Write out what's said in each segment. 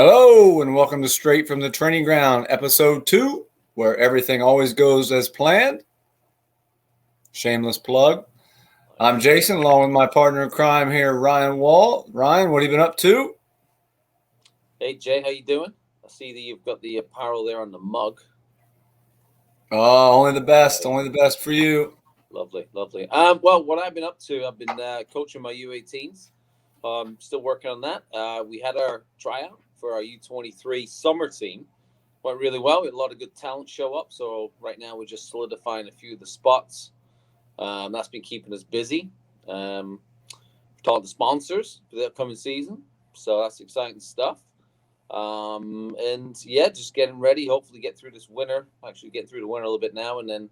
Hello, and welcome to Straight from the Training Ground, Episode-2, where everything always goes as planned. Shameless plug. I'm Jason, along with my partner in crime here, Ryan Wall. Ryan, what have you been up to? Hey, Jay, how you doing? I see that you've got the apparel there on the mug. Oh, only the best for you. Lovely. Well, what I've been up to, I've been coaching my U18s. Still working on that. We had our tryout for our U23 summer team. Went really well. We had a lot of good talent show up. So right now we're just solidifying a few of the spots. That's been keeping us busy. Talked to sponsors for the upcoming season. So that's exciting stuff. And yeah, just getting ready. Hopefully get through this winter. Actually getting through the winter a little bit now, and then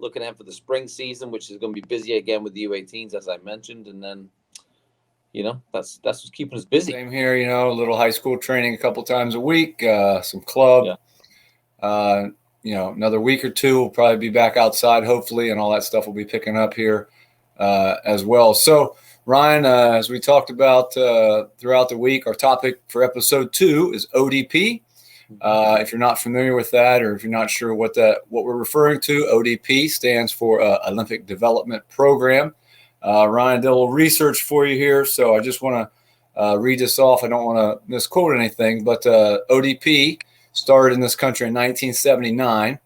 looking out for the spring season, which is going to be busy again with the U18s, as I mentioned. And then, that's what's keeping us busy. Same here, a little high school training a couple times a week, some club. Yeah. Another week or two, we'll probably be back outside, hopefully, and all that stuff will be picking up here as well. So, Ryan, as we talked about throughout the week, our topic for episode 2 is ODP. If you're not familiar with that, or if you're not sure what we're referring to, ODP stands for Olympic Development Program. Ryan did a little research for you here, so I just want to read this off. I don't want to misquote anything, but ODP started in this country in 1979,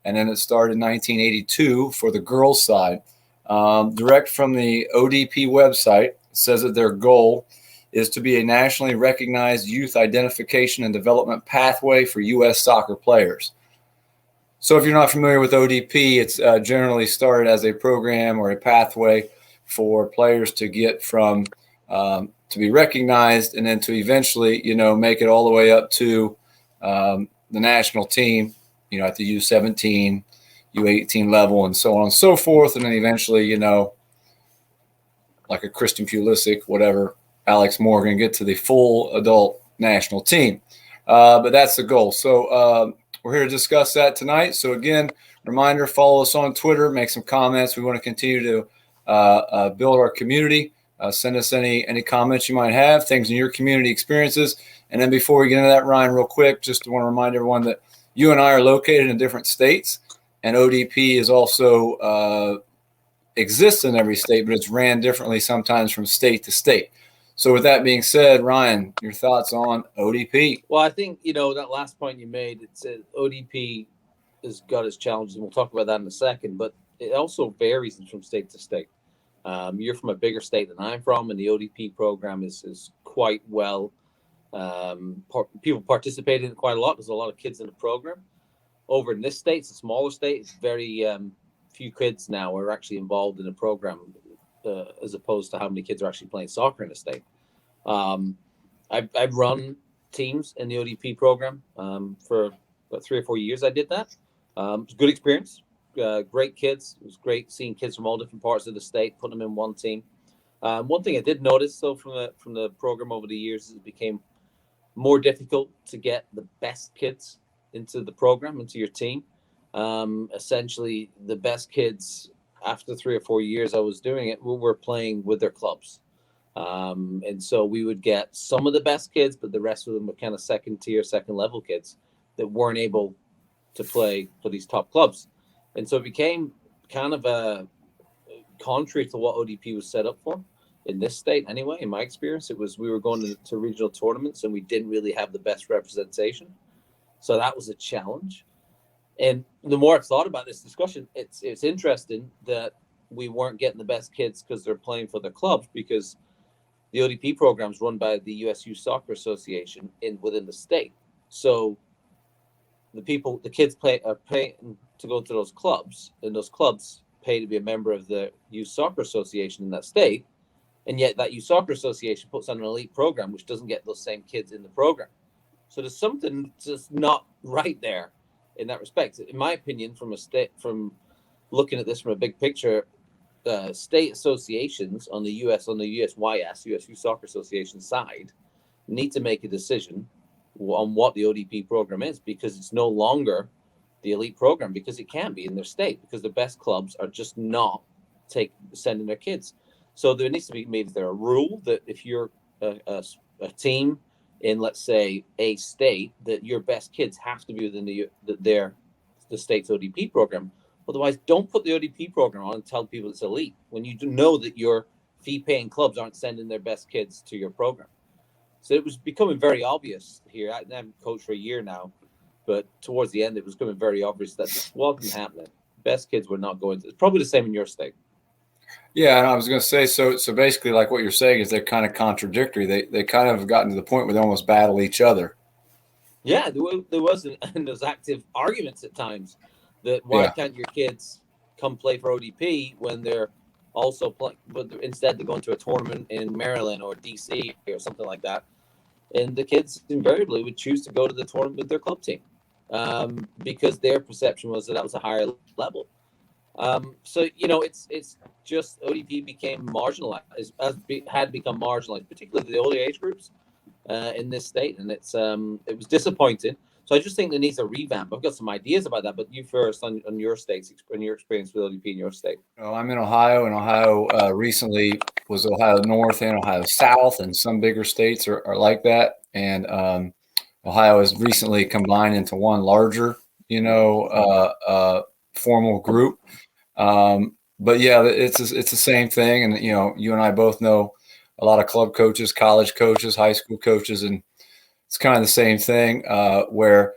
and then it started in 1982 for the girls' side. Direct from the ODP website, it says that their goal is to be a nationally recognized youth identification and development pathway for U.S. soccer players. So if you're not familiar with ODP, it's generally started as a program or a pathway for players to get from to be recognized, and then to eventually, make it all the way up to the national team, at the U17, U18 level, and so on and so forth. And then eventually, like a Christian Pulisic, whatever, Alex Morgan, get to the full adult national team. But that's the goal. So we're here to discuss that tonight. So again, reminder, follow us on Twitter, make some comments. We want to continue to build our community. Send us any comments you might have, things in your community experiences. And then before we get into that, Ryan, real quick, just want to remind everyone that you and I are located in different states, and ODP is also exists in every state, but it's ran differently sometimes from state to state. So with that being said, Ryan, your thoughts on ODP? Well, I think, that last point you made, it's ODP has got its challenges, and we'll talk about that in a second, but it also varies from state to state. You're from a bigger state than I'm from, and the ODP program is quite well. People participate in it quite a lot. There's a lot of kids in the program. Over in this state, it's a smaller state. It's very few kids now are actually involved in the program, as opposed to how many kids are actually playing soccer in the state. I've run teams in the ODP program for about 3 or 4 years. I did that. It was a good experience. Great kids. It was great seeing kids from all different parts of the state, putting them in one team. One thing I did notice, though, from the program over the years, is it became more difficult to get the best kids into the program, into your team. Essentially, the best kids, after 3 or 4 years I was doing it, were playing with their clubs. And so we would get some of the best kids, but the rest of them were kind of second level kids that weren't able to play for these top clubs. And so it became kind of a contrary to what ODP was set up for in this state. Anyway, in my experience, we were going to regional tournaments and we didn't really have the best representation. So that was a challenge. And the more I've thought about this discussion, it's interesting that we weren't getting the best kids because they're playing for their clubs, because the ODP program is run by the USU Soccer Association within the state. So the kids are paying to go to those clubs, and those clubs pay to be a member of the youth soccer association in that state. And yet that youth soccer association puts on an elite program, which doesn't get those same kids in the program. So there's something just not right there in that respect. In my opinion, from looking at this from a big picture, state associations on the USU Soccer Association side need to make a decision on what the ODP program is, because it's no longer the elite program, because it can't be in their state, because the best clubs are just not sending their kids. So there needs to be maybe a rule that if you're a team in, let's say, a state, that your best kids have to be within the state's ODP program. Otherwise, don't put the ODP program on and tell people it's elite when you do know that your fee-paying clubs aren't sending their best kids to your program. So it was becoming very obvious here. I haven't coached for a year now, but towards the end, it was becoming very obvious that this wasn't happening. Best kids were not going to. It's probably the same in your state. Yeah, and I was going to say, so basically, like what you're saying is they're kind of contradictory. They kind of have gotten to the point where they almost battle each other. Yeah, there was, and there's active arguments at times that why can't your kids come play for ODP when they're also playing, but instead they're going to a tournament in Maryland or DC or something like that, and the kids invariably would choose to go to the tournament with their club team because their perception was that was a higher level. So it's just ODP became marginalized, had become marginalized, particularly the older age groups in this state, and it was disappointing. So I just think there needs a revamp. I've got some ideas about that, but you first on your state's and your experience with ODP in your state. Oh, I'm in Ohio, and Ohio recently was Ohio North and Ohio South, and some bigger states are like that. And Ohio has recently combined into one larger, formal group. But yeah, it's the same thing. And, you and I both know a lot of club coaches, college coaches, high school coaches, and it's kind of the same thing where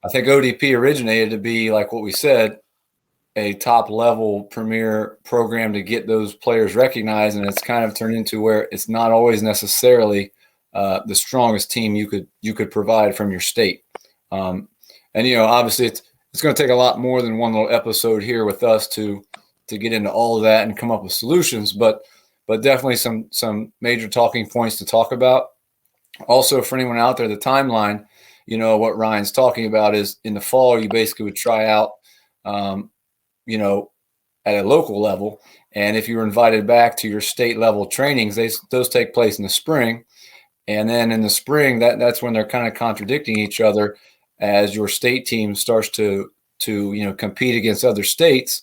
I think ODP originated to be, like what we said, a top level premier program to get those players recognized. And it's kind of turned into where it's not always necessarily the strongest team you could provide from your state. And, obviously it's going to take a lot more than one little episode here with us to get into all of that and come up with solutions, but definitely some major talking points to talk about. Also, for anyone out there, the timeline, what Ryan's talking about is in the fall, you basically would try out, at a local level. And if you're invited back to your state level trainings, those take place in the spring. And then in the spring, that's when they're kind of contradicting each other as your state team starts to compete against other states.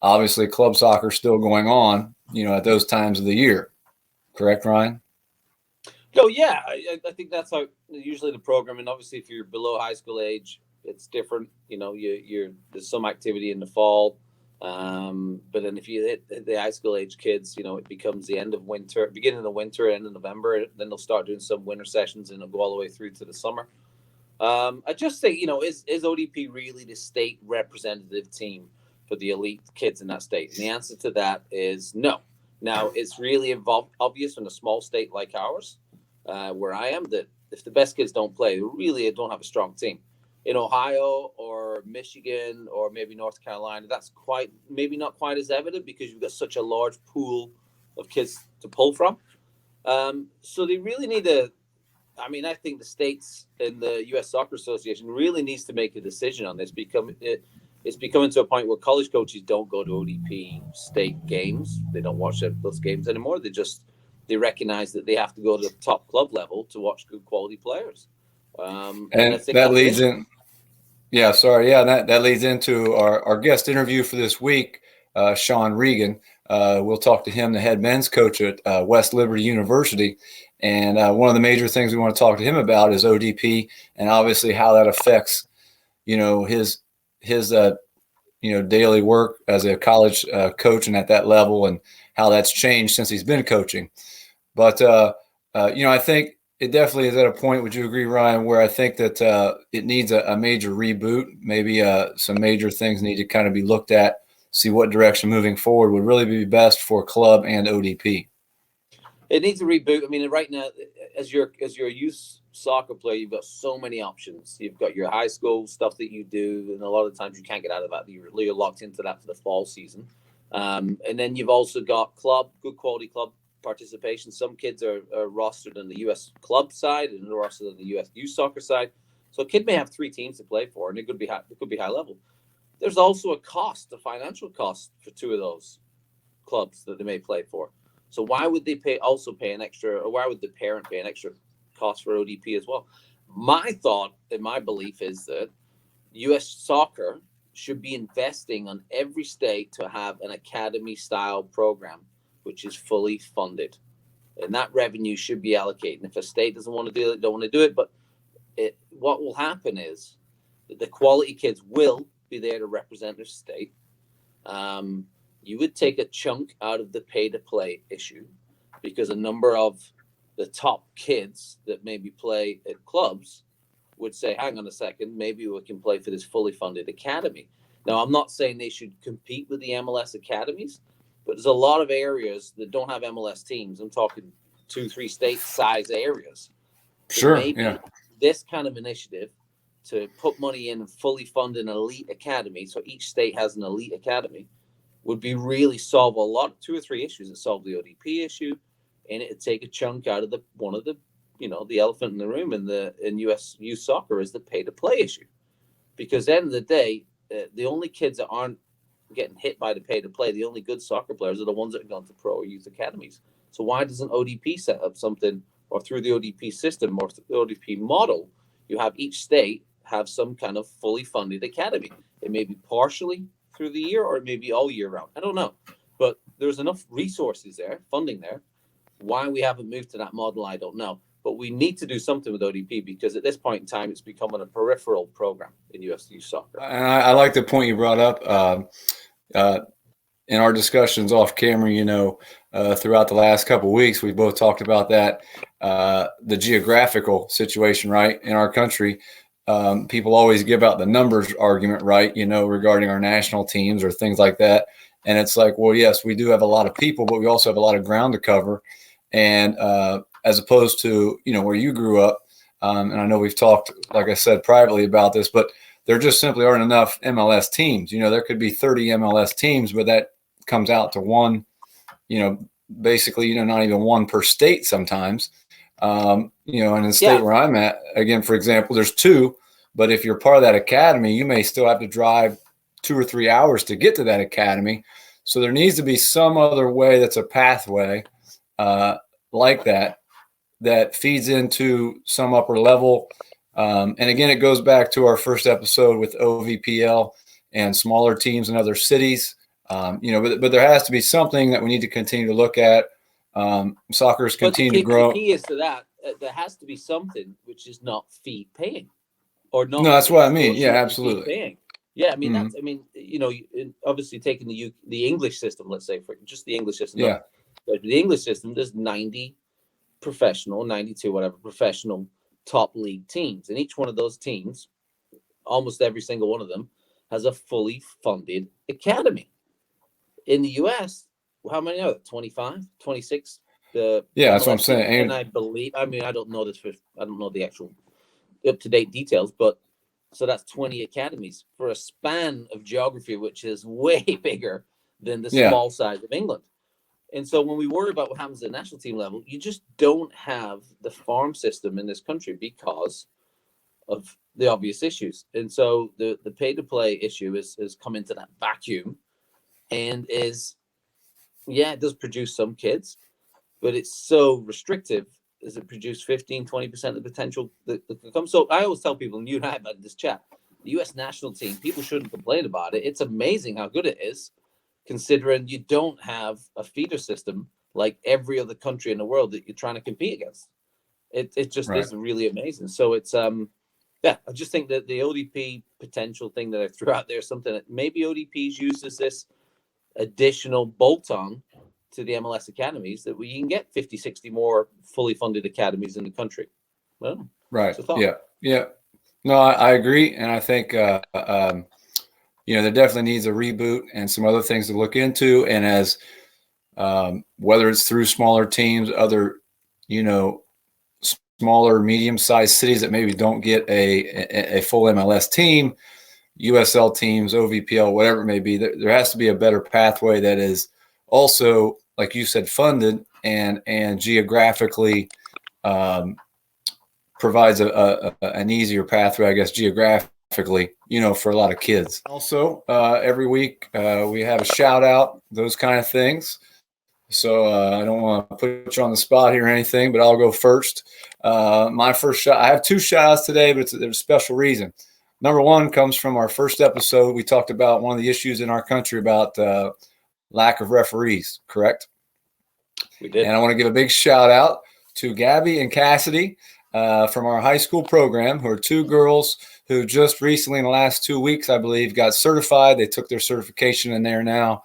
Obviously, club soccer is still going on, at those times of the year. Correct, Ryan? Oh, yeah. I think that's how usually the program, and obviously if you're below high school age, it's different. There's some activity in the fall. But then if you hit the high school age kids, it becomes the end of winter, beginning of winter, end of November. Then they'll start doing some winter sessions and it'll go all the way through to the summer. I just think, is ODP really the state representative team for the elite kids in that state? And the answer to that is no. Now, it's really obvious in a small state like ours, where I am, that if the best kids don't play, they really don't have a strong team. In Ohio or Michigan or maybe North Carolina, that's maybe not quite as evident because you've got such a large pool of kids to pull from. So they really need to, I think the states and the U.S. Soccer Association really needs to make a decision on this. It's becoming to a point where college coaches don't go to ODP state games. They don't watch those games anymore. They recognize that they have to go to the top club level to watch good quality players. And that leads in. Yeah, sorry. Yeah, that leads into our guest interview for this week, Sean Regan. We'll talk to him, the head men's coach at West Liberty University. And one of the major things we want to talk to him about is ODP and obviously how that affects, his daily work as a college coach and at that level, and how that's changed since he's been coaching. But, I think it definitely is at a point, would you agree, Ryan, where I think that it needs a major reboot, maybe some major things need to kind of be looked at, see what direction moving forward would really be best for club and ODP. It needs a reboot. Right now, as you're a youth soccer player, you've got so many options. You've got your high school stuff that you do, and a lot of times you can't get out of that. You're locked into that for the fall season. And then you've also got good quality club participation. Some kids are rostered on the U.S. club side and rostered on the U.S. youth soccer side. So a kid may have 3 teams to play for, and it could be high level. There's also a financial cost for 2 of those clubs that they may play for. So why would they pay an extra, or why would the parent pay an extra cost for ODP as well? My thought and my belief is that U.S. soccer should be investing on every state to have an academy-style program which is fully funded. and that revenue should be allocated. And if a state doesn't want to do it, don't want to do it. But what will happen is that the quality kids will be there to represent their state. You would take a chunk out of the pay-to-play issue because a number of the top kids that maybe play at clubs would say, hang on a second, maybe we can play for this fully funded academy. Now, I'm not saying they should compete with the MLS academies, but there's a lot of areas that don't have MLS teams. I'm talking 2-3 state size areas. Sure. Maybe this kind of initiative to put money in and fully fund an elite academy, so each state has an elite academy, would be really solve a lot, 2 or 3 issues that solve the ODP issue, and it'd take a chunk out of one of the, the elephant in the room in U.S. youth soccer is the pay-to-play issue, because at the end of the day, the only kids that aren't getting hit by the pay-to-play, the only good soccer players are the ones that have gone to pro or youth academies. So why doesn't ODP set up something, or through the ODP system or the ODP model, you have each state have some kind of fully funded academy? It may be partially through the year or maybe all year round. I don't know. But there's enough resources there, funding there. Why we haven't moved to that model, I don't know. But we need to do something with ODP because at this point in time, it's becoming a peripheral program in U.S. youth soccer. And I like the point you brought up. In our discussions off camera, throughout the last couple of weeks, we both talked about that, the geographical situation, right, in our country. People always give out the numbers argument, right, regarding our national teams or things like that. And it's like, well, yes, we do have a lot of people, but we also have a lot of ground to cover. And as opposed to, where you grew up, and I know we've talked, like I said, privately about this, but there just simply aren't enough MLS teams. There could be 30 MLS teams, but that comes out to one, basically, not even one per state sometimes. And in the state where I'm at, again, for example, there's 2, but if you're part of that academy, you may still have to drive 2 or 3 hours to get to that academy. So there needs to be some other way that's a pathway like that feeds into some upper level. And again, it goes back to our first episode with OVPL and smaller teams in other cities. But there has to be something that we need to continue to look at. Soccer's continue to grow. The key is to that. There has to be something which is not fee paying, or not. No, that's what I mean. Yeah, absolutely. Paying. Yeah, I mean obviously taking the English system, let's say, for just the English system. Yeah. But the English system, there's 92 professional top league teams, and each one of those teams, almost every single one of them, has a fully funded academy. In the U.S., how many are there? 25, 26? Yeah, that's what I'm saying. And I believe, I don't know this, I don't know the actual up-to-date details, but so that's 20 academies for a span of geography, which is way bigger than the small size of England. And so when we worry about what happens at the national team level, you just don't have the farm system in this country because of the obvious issues. And so the pay-to-play issue has come into that vacuum and it does produce some kids, but it's so restrictive. Does it produce 15, 20% of the potential that can come? So I always tell people, and you and I have had this chat, the U.S. national team, people shouldn't complain about it. It's amazing how good it is, considering you don't have a feeder system like every other country in the world that you're trying to compete against. It just is really amazing. So it's, I just think that the ODP potential thing that I threw out there is something that maybe ODP's used as this additional bolt-on to the MLS academies, that we can get 50, 60 more fully funded academies in the country. Well, right. Yeah. No, I agree. And I think, there definitely needs a reboot and some other things to look into. And as whether it's through smaller teams, other, smaller, medium-sized cities that maybe don't get a full MLS team, USL teams, OVPL, whatever it may be, there has to be a better pathway that is also, like you said, funded and geographically provides an easier pathway, I guess, geographically, for a lot of kids. Also, every week we have a shout out, those kind of things. So I don't want to put you on the spot here or anything, but I'll go first. My first shot, I have 2 shout outs today, but there's a special reason. Number 1 comes from our first episode. We talked about one of the issues in our country about lack of referees, correct? We did. And I want to give a big shout out to Gabby and Cassidy from our high school program, who are two girls who just recently in the last 2 weeks, I believe, got certified. They took their certification and they're now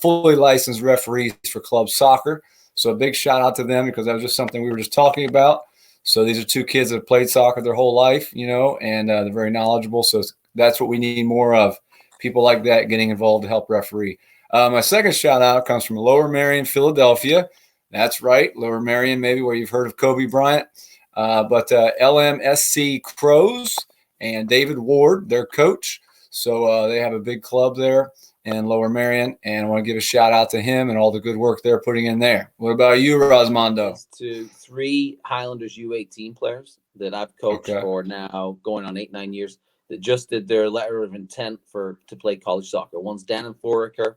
fully licensed referees for club soccer. So a big shout out to them, because that was just something we were just talking about. So these are two kids that have played soccer their whole life, and they're very knowledgeable. So that's what we need more of, people like that getting involved to help referee. My second shout out comes from Lower Merion, Philadelphia. That's right, Lower Merion, maybe where you've heard of Kobe Bryant. But LMSC Crows and David Ward, their coach. So they have a big club there in Lower Merion, and I want to give a shout out to him and all the good work they're putting in there. What about you, Rosmondo? To 3 Highlanders U18 players that I've coached for now going on 8-9 years that just did their letter of intent to play college soccer. One's Dannon Foraker,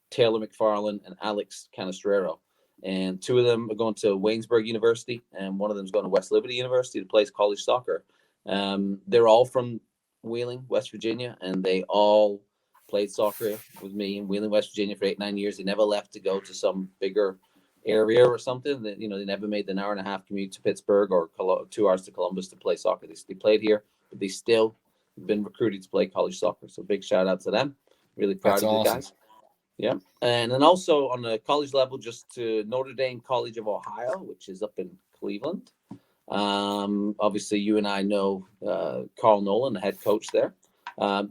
Taylor McFarland, and Alex Canestrero. And 2 of them are going to Waynesburg University, and one of them is going to West Liberty University to play college soccer. They're all from Wheeling, West Virginia, and they all played soccer with me in Wheeling, West Virginia for 8-9 years. They never left to go to some bigger area or something. That they never made an 1.5-hour commute to Pittsburgh or 2 hours to Columbus to play soccer. They played here, but they still been recruited to play college soccer. So big shout out to them. Really proud of the guys. Yeah. And then also on the college level, just to Notre Dame College of Ohio, which is up in Cleveland. Obviously you and I know Carl Nolan, the head coach there.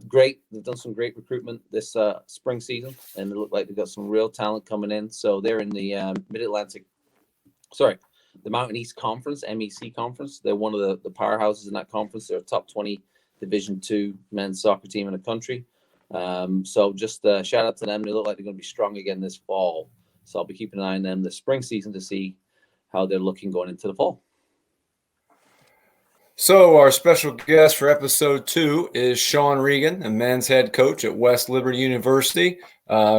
Great. They've done some great recruitment this spring season, and it looked like they've got some real talent coming in. So they're in the the Mountain East Conference, MEC Conference. They're one of the powerhouses in that conference. They're a top 20 Division II men's soccer team in the country. So just shout out to them. They look like they're going to be strong again this fall. So I'll be keeping an eye on them this spring season to see how they're looking going into the fall. So our special guest for episode 2 is Sean Regan, a men's head coach at West Liberty University.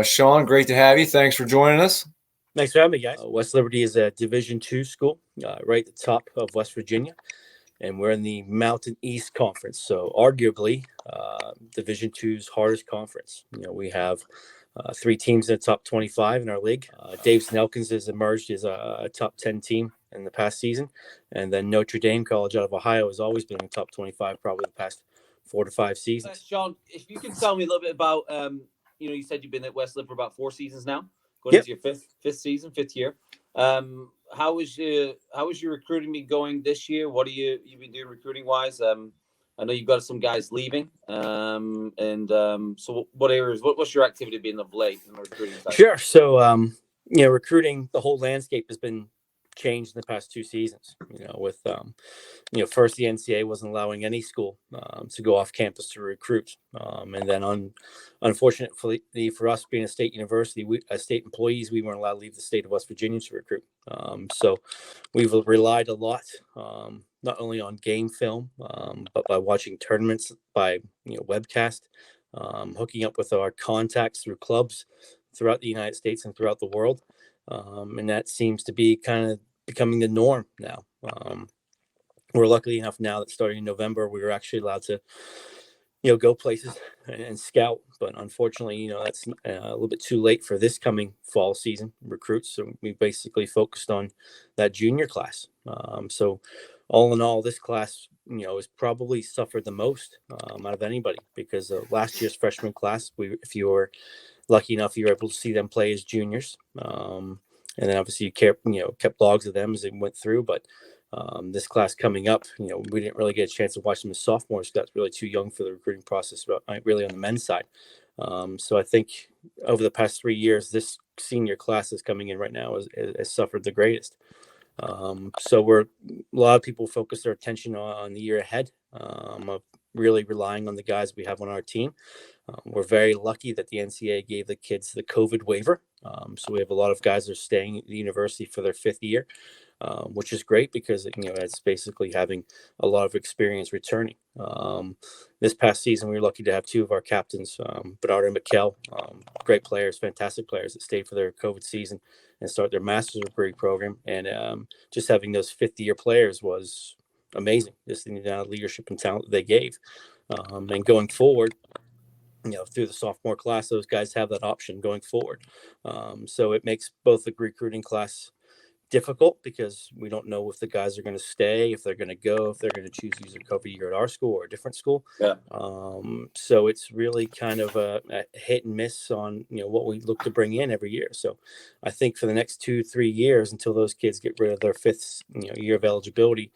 Sean, great to have you. Thanks for joining us. Thanks for having me, guys. West Liberty is a Division II school right at the top of West Virginia, and we're in the Mountain East Conference. So arguably Division II's hardest conference. We have 3 teams in the top 25 in our league. Dave's Nelkins has emerged as a top 10 team in the past season. And then Notre Dame College out of Ohio has always been in the top 25 probably the past 4 to 5 seasons. Sean, if you can tell me a little bit about, you said you've been at West Liberty for about 4 seasons now, going into your fifth year. How is your recruiting been going this year? What you've been doing recruiting wise? I know you've got some guys leaving, so what areas? What's your activity been of late in the recruiting side? Sure. So recruiting, the whole landscape has been changed in the past 2 seasons. With first the NCAA wasn't allowing any school to go off campus to recruit, and then unfortunately for us being a state university, as state employees, we weren't allowed to leave the state of West Virginia to recruit. So we've relied a lot, not only on game film, but by watching tournaments by webcast, hooking up with our contacts through clubs throughout the United States and throughout the world. And that seems to be kind of becoming the norm now. We're lucky enough now that starting in November, we were actually allowed to, go places and scout. But unfortunately, that's a little bit too late for this coming fall season recruits. So we basically focused on that junior class. So all in all, this class, has probably suffered the most out of anybody, because last year's freshman class, if you were lucky enough, you were able to see them play as juniors. And then obviously you kept logs of them as they went through. But this class coming up, we didn't really get a chance to watch them as sophomores. That's really too young for the recruiting process, really on the men's side. So I think over the past 3 years, this senior class that's coming in right now has suffered the greatest. So a lot of people focus their attention on the year ahead, of really relying on the guys we have on our team. We're very lucky that the NCAA gave the kids the COVID waiver. So we have a lot of guys that are staying at the university for their 5th year, which is great because, it's basically having a lot of experience returning. This past season, we were lucky to have 2 of our captains, Bernard and Mikkel, great players, fantastic players that stayed for their COVID season and start their master's degree program. And just having those 5th year players was amazing. Just the leadership and talent that they gave. And going forward, through the sophomore class, those guys have that option going forward. So it makes both the recruiting class difficult because we don't know if the guys are going to stay, if they're going to go, if they're going to choose to use a COVID year at our school or a different school. Yeah. So it's really kind of a hit and miss on, what we look to bring in every year. So I think for the next 2-3 years, until those kids get rid of their fifth, year of eligibility,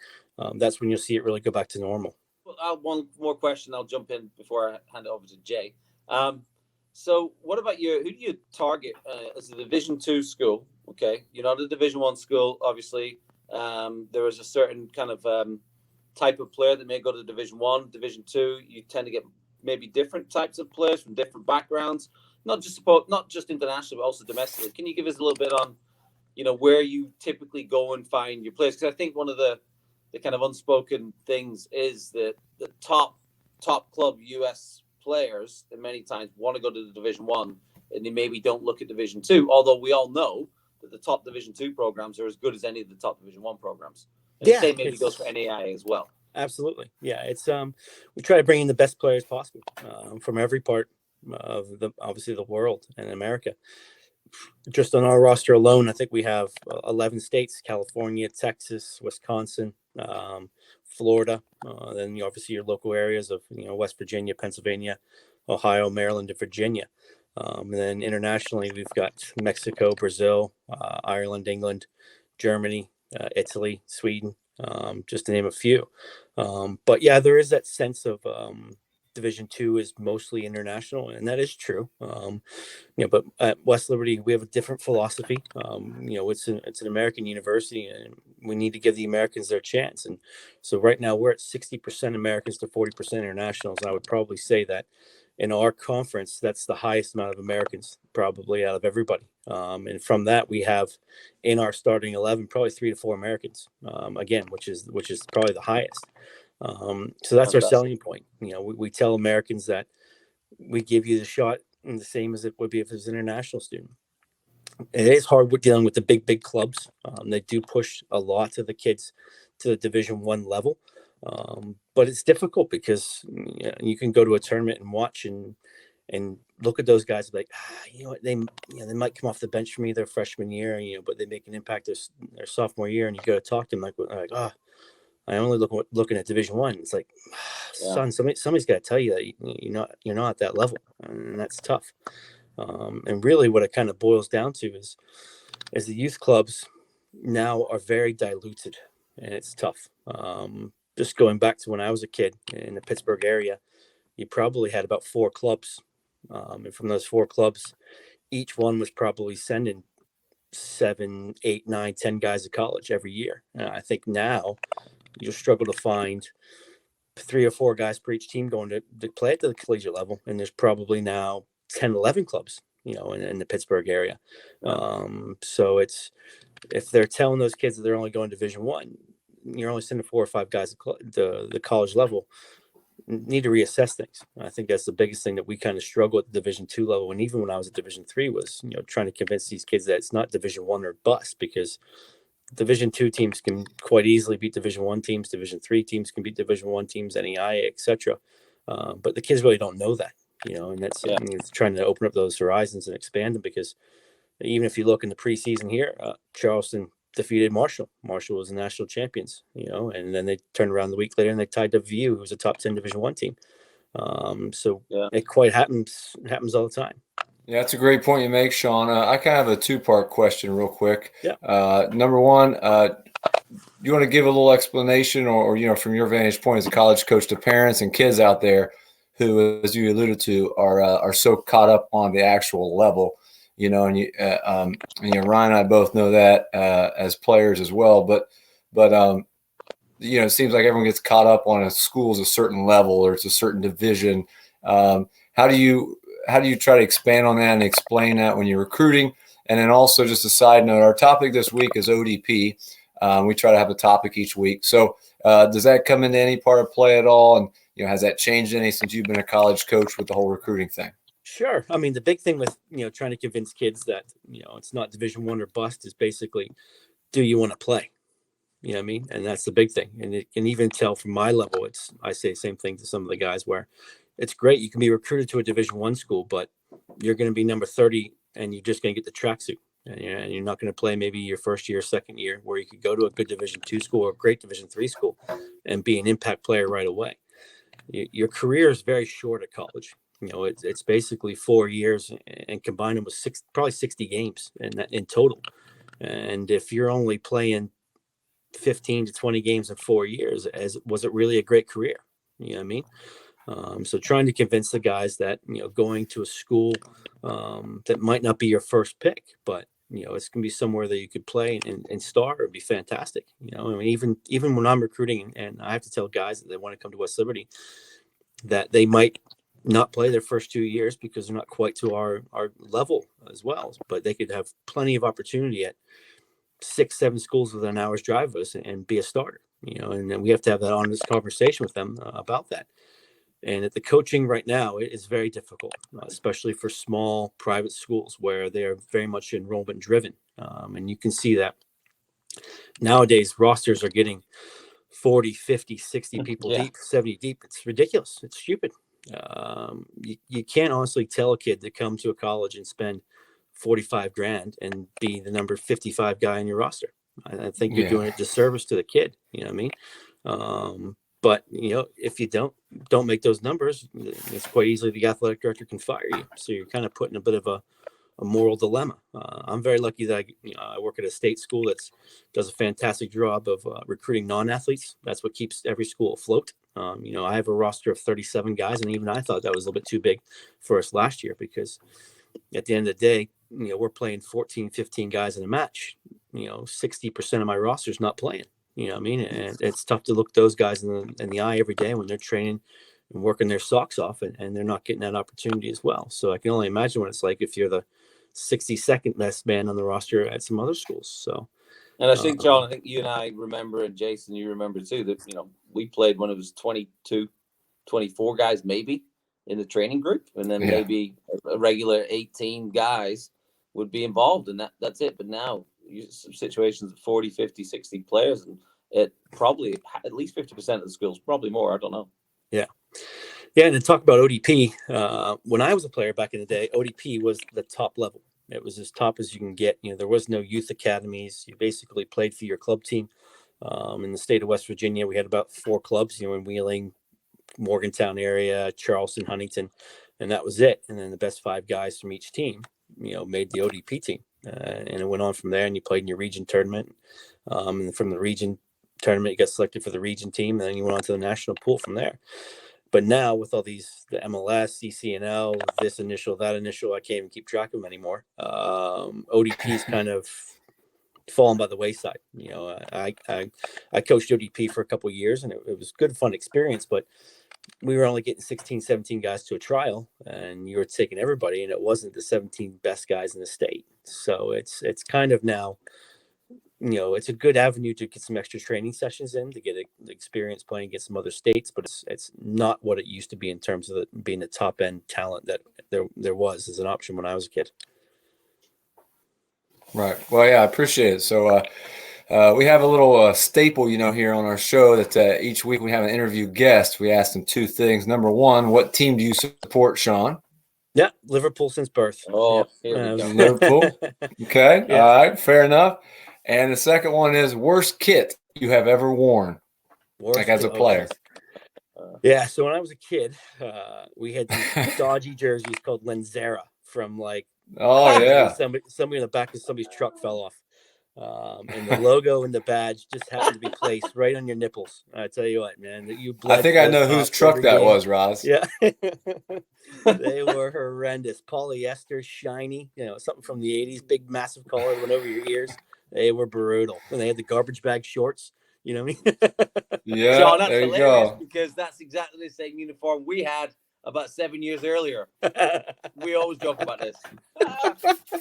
that's when you'll see it really go back to normal. Well, one more question. I'll jump in before I hand it over to Jay. So what about who do you target as a Division II school? Okay, you're not a Division I school, obviously. There is a certain kind of type of player that may go to Division I, Division II. You tend to get maybe different types of players from different backgrounds, not just international, but also domestically. Can you give us a little bit on, where you typically go and find your players? Because I think one of the kind of unspoken things is that the top club US players, and many times want to go to the Division I, and they maybe don't look at Division II. Although we all know that the top Division II programs are as good as any of the top Division I programs. And the same maybe goes for NAIA as well. Absolutely, yeah. It's we try to bring in the best players possible from every part of the world and America. Just on our roster alone, I think we have 11 states: California, Texas, Wisconsin, Florida, then obviously your local areas of West Virginia, Pennsylvania, Ohio, Maryland, and Virginia. And then internationally, we've got Mexico, Brazil, Ireland, England, Germany, Italy, Sweden, just to name a few. But yeah, there is that sense of Division II is mostly international, and that is true. But at West Liberty, we have a different philosophy. It's an American university, and we need to give the Americans their chance. And so right now we're at 60% Americans to 40% internationals. And I would probably say that in our conference, that's the highest amount of Americans probably out of everybody. And from that, we have in our starting 11 probably 3 to 4 Americans. Again, which is probably the highest. So that's our selling point. We tell Americans that we give you the shot and the same as it would be if it was an international student. It is hard with dealing with the big clubs. They do push a lot of the kids to the Division I level. But it's difficult because you can go to a tournament and watch and look at those guys like, they might come off the bench for me their freshman year, but they make an impact their sophomore year, and you go to talk to them like I only looking at Division I. It's like, son, somebody's got to tell you that you're not at that level, and that's tough. And really, what it kind of boils down to is the youth clubs now are very diluted, and it's tough. Just going back to when I was a kid in the Pittsburgh area, you probably had about 4 clubs, and from those 4 clubs, each one was probably sending 7, 8, 9, 10 guys to college every year. And I think now you'll struggle to find 3 or 4 guys per each team going to play at the collegiate level. And there's probably now 10, 11 clubs, in the Pittsburgh area. So if they're telling those kids that they're only going to Division I, you're only sending 4 or 5 guys to the college level. Need to reassess things. I think that's the biggest thing that we kind of struggle at the Division II level. And even when I was at Division III was, trying to convince these kids that it's not Division I or bust, because Division II teams can quite easily beat Division I teams. Division III teams can beat Division I teams, NEI, etc. But the kids really don't know that, and that's it's trying to open up those horizons and expand them, because even if you look in the preseason here, Charleston defeated Marshall. Marshall was the national champions, and then they turned around the week later and they tied WVU, who was a top 10 Division I team. It quite happens all the time. Yeah, that's a great point you make, Sean. I kind of have a 2-part question real quick. Yeah. Number one, you want to give a little explanation or from your vantage point as a college coach to parents and kids out there who, as you alluded to, are so caught up on the actual level, and Ryan and I both know that as players as well, but it seems like everyone gets caught up on a school's a certain level or it's a certain division. How do you try to expand on that and explain that when you're recruiting? And then also, just a side note, our topic this week is ODP. We try to have a topic each week. So does that come into any part of play at all? And has that changed any since you've been a college coach with the whole recruiting thing? Sure. I mean, the big thing with, trying to convince kids that, it's not Division I or bust is basically, do you want to play? You know what I mean? And that's the big thing. And it can even tell from my level, I say the same thing to some of the guys where it's great. You can be recruited to a Division I school, but you're going to be number 30 and you're just going to get the tracksuit. And you're not going to play maybe your first year, second year, where you could go to a good Division II school or a great Division III school and be an impact player right away. Your career is very short at college. It's basically 4 years and combine them with probably 60 games in total. And if you're only playing 15 to 20 games in 4 years, was it really a great career? You know what I mean? So trying to convince the guys that, going to a school that might not be your first pick, but, it's going to be somewhere that you could play and star would be fantastic. Even when I'm recruiting and I have to tell guys that they want to come to West Liberty, that they might not play their first 2 years because they're not quite to our level as well, but they could have plenty of opportunity at 6-7 schools within an hour's drive of us and be a starter, and then we have to have that honest conversation with them about that. And at the coaching right now, it is very difficult, especially for small private schools where they're very much enrollment driven. And you can see that nowadays rosters are getting 40, 50, 60 people deep, 70 deep. It's ridiculous. It's stupid. You can't honestly tell a kid to come to a college and spend $45,000 and be the number 55 guy in your roster. I think you're doing a disservice to the kid. You know what I mean? But if you don't make those numbers, it's quite easily the athletic director can fire you. So you're kind of put in a bit of a moral dilemma. I'm very lucky that I work at a state school that does a fantastic job of recruiting non-athletes. That's what keeps every school afloat. I have a roster of 37 guys, and even I thought that was a little bit too big for us last year because at the end of the day, we're playing 14, 15 guys in a match. 60% of my roster is not playing. You know what I mean? And it's tough to look those guys in the eye every day when they're training and working their socks off and they're not getting that opportunity as well. So I can only imagine what it's like if you're the 62nd best man on the roster at some other schools. So, and I think, John, I think you and I remember, and Jason, you remember too, that, we played when it was 22, 24 guys, maybe in the training group. And then maybe a regular 18 guys would be involved in that. That's it. But now, situations of 40, 50, 60 players, and it probably at least 50% of the schools, probably more. I don't know. Yeah. And to talk about ODP, when I was a player back in the day, ODP was the top level. It was as top as you can get. There was no youth academies. You basically played for your club team. In the state of West Virginia, we had about 4 clubs, in Wheeling, Morgantown area, Charleston, Huntington, and that was it. And then the best 5 guys from each team, made the ODP team. And it went on from there, and you played in your region tournament. And from the region tournament, you got selected for the region team, and then you went on to the national pool from there. But now with all these, the MLS, CCNL, this initial, that initial, I can't even keep track of them anymore. ODP's kind of fallen by the wayside. I coached ODP for a couple of years, and it was good, fun experience, but we were only getting 16, 17 guys to a trial, and you were taking everybody, and it wasn't the 17 best guys in the state. So it's kind of now, it's a good avenue to get some extra training sessions in to get the experience playing against some other states, but it's not what it used to be in terms of being the top end talent that there was as an option when I was a kid. Right. Well, yeah, I appreciate it. So we have a little staple, here on our show that each week we have an interview guest. We ask them 2 things. Number 1, what team do you support, Sean? Yeah, Liverpool since birth. Oh, here we go. Liverpool. Okay. Yeah. All right. Fair enough. And the second one is worst kit you have ever worn, as a player. Yeah. So when I was a kid, we had these dodgy jerseys called Lenzera from somebody in the back of somebody's truck fell off. And the logo and the badge just happened to be placed right on your nipples. I tell you what, man, I think I know whose truck that was, Roz. Yeah. They were horrendous. Polyester, shiny, something from the 80s, big, massive collar went over your ears. They were brutal. And they had the garbage bag shorts. You know what I mean? Yeah, John, that's there you hilarious go. Because that's exactly the same uniform we had about 7 years earlier. We always joke about this.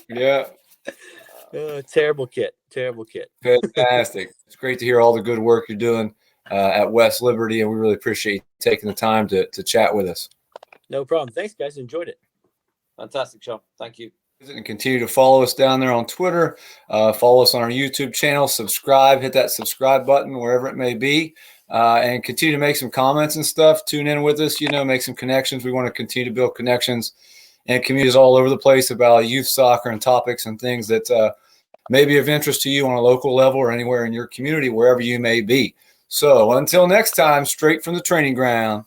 Yeah. Terrible kit. Fantastic. It's great to hear all the good work you're doing at West Liberty, and we really appreciate you taking the time to chat with us. No problem. Thanks, guys. Enjoyed it. Fantastic, Sean. Thank you. And continue to follow us down there on Twitter. Follow us on our YouTube channel. Subscribe. Hit that subscribe button wherever it may be. And continue to make some comments and stuff. Tune in with us. Make some connections. We want to continue to build connections and communities all over the place about youth soccer and topics and things that may be of interest to you on a local level or anywhere in your community, wherever you may be. So until next time, straight from the training ground.